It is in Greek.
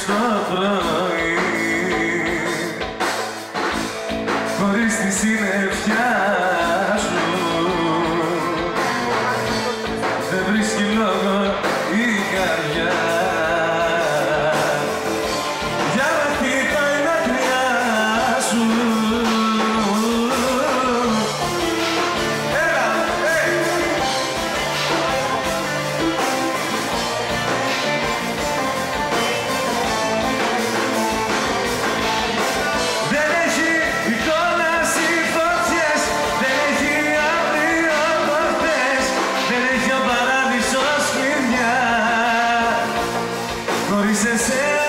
στο πρωί χωρίς τη συννεφιά σου δεν βρίσκει λόγο η καρδιά για να κοιτάει μακριά σου. Χωρίς εσένα